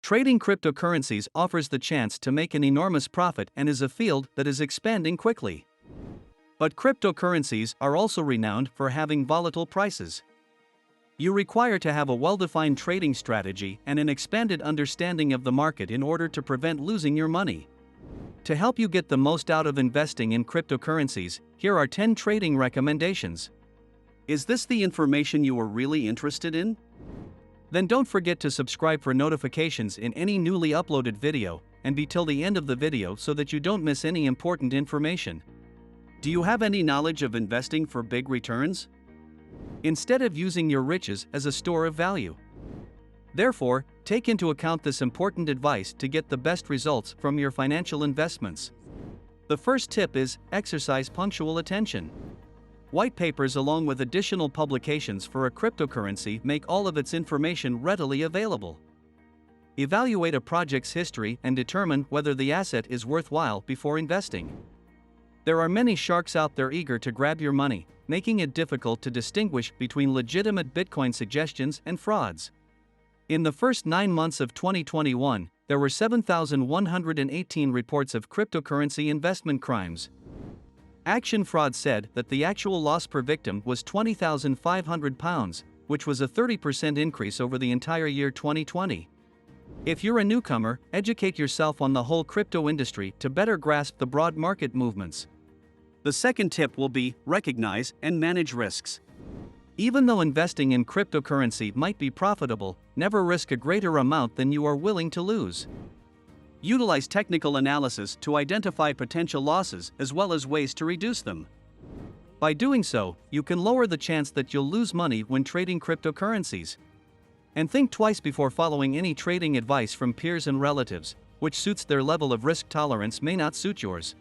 Trading cryptocurrencies offers the chance to make an enormous profit and is a field that is expanding quickly. But cryptocurrencies are also renowned for having volatile prices. You require to have a well-defined trading strategy and an expanded understanding of the market in order to prevent losing your money. To help you get the most out of investing in cryptocurrencies, here are 10 trading recommendations. Is this the information you are really interested in? Then don't forget to subscribe for notifications in any newly uploaded video, and be till the end of the video so that you don't miss any important information. Do you have any knowledge of investing for big returns? Instead of using your riches as a store of value. Therefore, take into account this important advice to get the best results from your financial investments. The first tip is, exercise punctual attention. White papers along with additional publications for a cryptocurrency make all of its information readily available. Evaluate a project's history and determine whether the asset is worthwhile before investing. There are many sharks out there eager to grab your money, making it difficult to distinguish between legitimate Bitcoin suggestions and frauds. In the first 9 months of 2021, there were 7,118 reports of cryptocurrency investment crimes. Action Fraud said that the actual loss per victim was £20,500, which was a 30% increase over the entire year 2020. If you're a newcomer, educate yourself on the whole crypto industry to better grasp the broad market movements. The second tip will be, recognize and manage risks. Even though investing in cryptocurrency might be profitable, never risk a greater amount than you are willing to lose. Utilize technical analysis to identify potential losses as well as ways to reduce them. By doing so, you can lower the chance that you'll lose money when trading cryptocurrencies. And think twice before following any trading advice from peers and relatives, which suits their level of risk tolerance may not suit yours.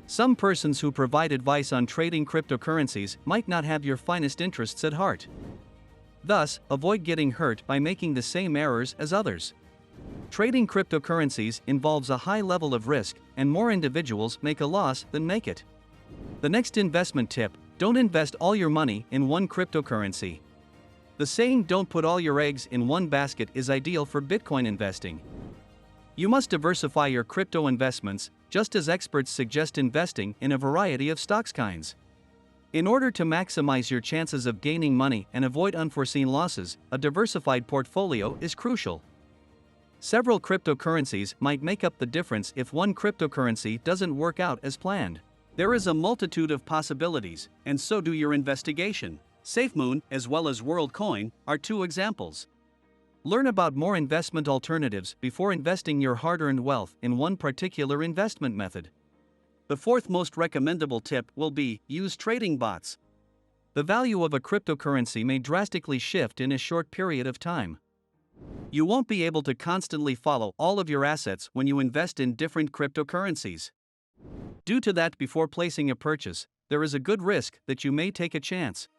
Some persons who provide advice on trading cryptocurrencies might not have your finest interests at heart. Thus, avoid getting hurt by making the same errors as others. Trading cryptocurrencies involves a high level of risk, and more individuals make a loss than make it. The next investment tip: don't invest all your money in one cryptocurrency. The saying "don't put all your eggs in one basket" is ideal for Bitcoin investing. You must diversify your crypto investments, just as experts suggest investing in a variety of stocks kinds. In order to maximize your chances of gaining money and avoid unforeseen losses, a diversified portfolio is crucial. Several cryptocurrencies might make up the difference if one cryptocurrency doesn't work out as planned. There is a multitude of possibilities, and so do your investigation. SafeMoon, as well as WorldCoin, are two examples. Learn about more investment alternatives before investing your hard-earned wealth in one particular investment method. The fourth most recommendable tip will be, use trading bots. The value of a cryptocurrency may drastically shift in a short period of time. You won't be able to constantly follow all of your assets when you invest in different cryptocurrencies. Due to that, before placing a purchase, there is a good risk that you may take a chance.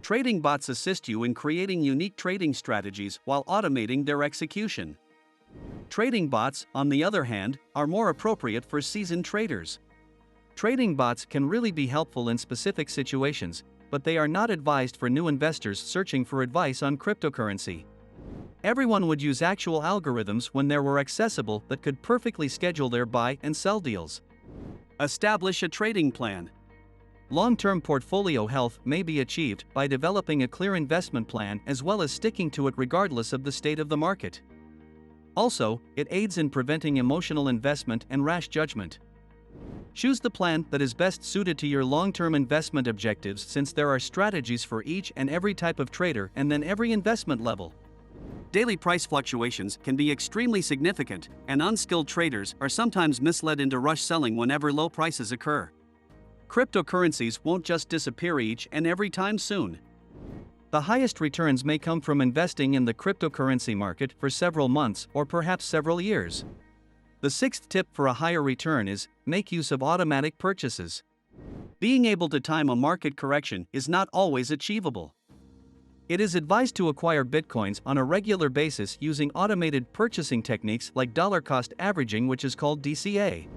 Trading bots assist you in creating unique trading strategies while automating their execution. Trading bots, on the other hand, are more appropriate for seasoned traders. Trading bots can really be helpful in specific situations, but they are not advised for new investors searching for advice on cryptocurrency. Everyone would use actual algorithms when they were accessible that could perfectly schedule their buy and sell deals. Establish a trading plan. Long-term portfolio health may be achieved by developing a clear investment plan as well as sticking to it regardless of the state of the market. Also, it aids in preventing emotional investment and rash judgment. Choose the plan that is best suited to your long-term investment objectives, since there are strategies for each and every type of trader and then every investment level. Daily price fluctuations can be extremely significant, and unskilled traders are sometimes misled into rush selling whenever low prices occur. Cryptocurrencies won't just disappear each and every time soon. The highest returns may come from investing in the cryptocurrency market for several months or perhaps several years. The sixth tip for a higher return is, make use of automatic purchases. Being able to time a market correction is not always achievable. It is advised to acquire bitcoins on a regular basis using automated purchasing techniques like dollar cost averaging, which is called DCA.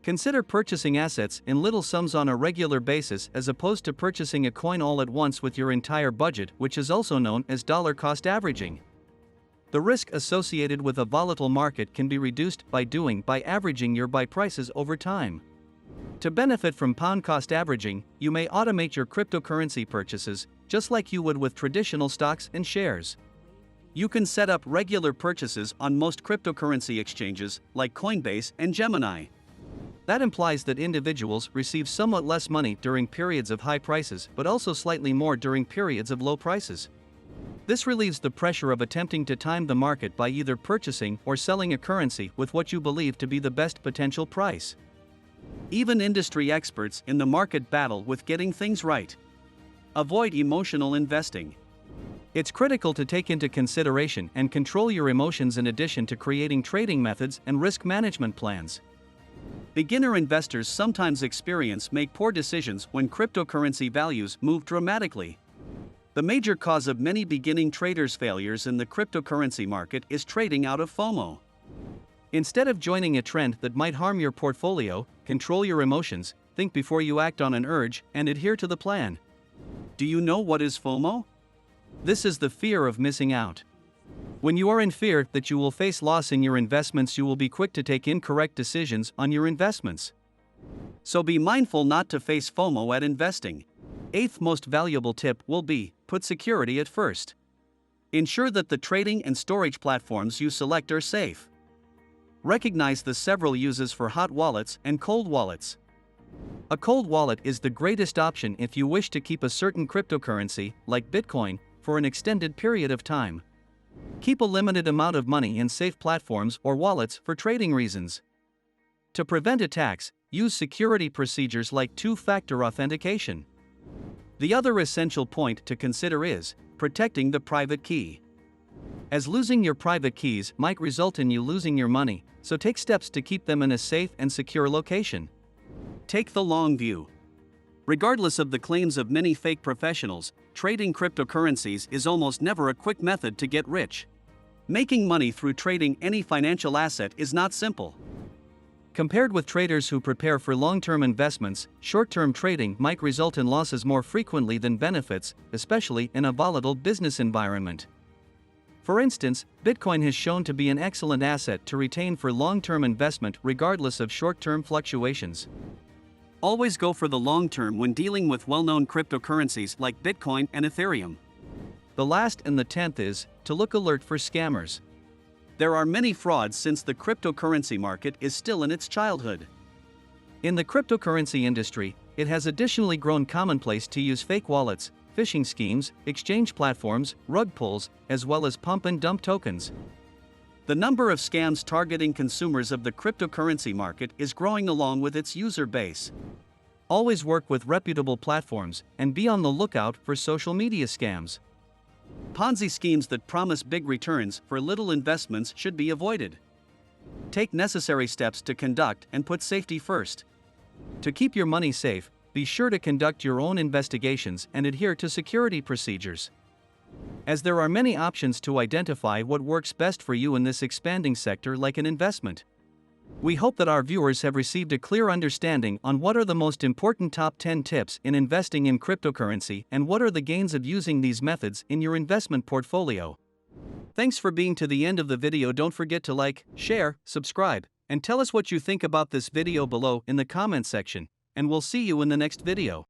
Consider purchasing assets in little sums on a regular basis as opposed to purchasing a coin all at once with your entire budget, which is also known as dollar cost averaging. The risk associated with a volatile market can be reduced by averaging your buy prices over time. To benefit from pound cost averaging, you may automate your cryptocurrency purchases, just like you would with traditional stocks and shares. You can set up regular purchases on most cryptocurrency exchanges, like Coinbase and Gemini. That implies that individuals receive somewhat less money during periods of high prices, but also slightly more during periods of low prices. This relieves the pressure of attempting to time the market by either purchasing or selling a currency with what you believe to be the best potential price. Even industry experts in the market battle with getting things right. Avoid emotional investing. It's critical to take into consideration and control your emotions in addition to creating trading methods and risk management plans. Beginner investors sometimes make poor decisions when cryptocurrency values move dramatically. The major cause of many beginning traders' failures in the cryptocurrency market is trading out of FOMO. Instead of joining a trend that might harm your portfolio, control your emotions, think before you act on an urge, and adhere to the plan. Do you know what is FOMO? This is the fear of missing out. When you are in fear that you will face loss in your investments, you will be quick to take incorrect decisions on your investments. So be mindful not to face FOMO at investing. Eighth most valuable tip will be, put security at first. Ensure that the trading and storage platforms you select are safe. Recognize the several uses for hot wallets and cold wallets. A cold wallet is the greatest option if you wish to keep a certain cryptocurrency, like Bitcoin, for an extended period of time. Keep a limited amount of money in safe platforms or wallets for trading reasons. To prevent attacks, use security procedures like two-factor authentication. The other essential point to consider is protecting the private key. As losing your private keys might result in you losing your money, so take steps to keep them in a safe and secure location. Take the long view. Regardless of the claims of many fake professionals, trading cryptocurrencies is almost never a quick method to get rich. Making money through trading any financial asset is not simple. Compared with traders who prepare for long-term investments, short-term trading might result in losses more frequently than benefits, especially in a volatile business environment. For instance, Bitcoin has shown to be an excellent asset to retain for long-term investment regardless of short-term fluctuations. Always go for the long term when dealing with well-known cryptocurrencies like Bitcoin and Ethereum. The last and the 10th is to look alert for scammers. There are many frauds since the cryptocurrency market is still in its childhood. In the cryptocurrency industry, it has additionally grown commonplace to use fake wallets, phishing schemes, exchange platforms, rug pulls, as well as pump and dump tokens. The number of scams targeting consumers of the cryptocurrency market is growing along with its user base. Always work with reputable platforms and be on the lookout for social media scams. Ponzi schemes that promise big returns for little investments should be avoided. Take necessary steps to conduct and put safety first. To keep your money safe, be sure to conduct your own investigations and adhere to security procedures. As there are many options to identify what works best for you in this expanding sector like an investment. We hope that our viewers have received a clear understanding on what are the most important top 10 tips in investing in cryptocurrency and what are the gains of using these methods in your investment portfolio. Thanks for being to the end of the video. Don't forget to like, share, subscribe, and tell us what you think about this video below in the comment section, and we'll see you in the next video.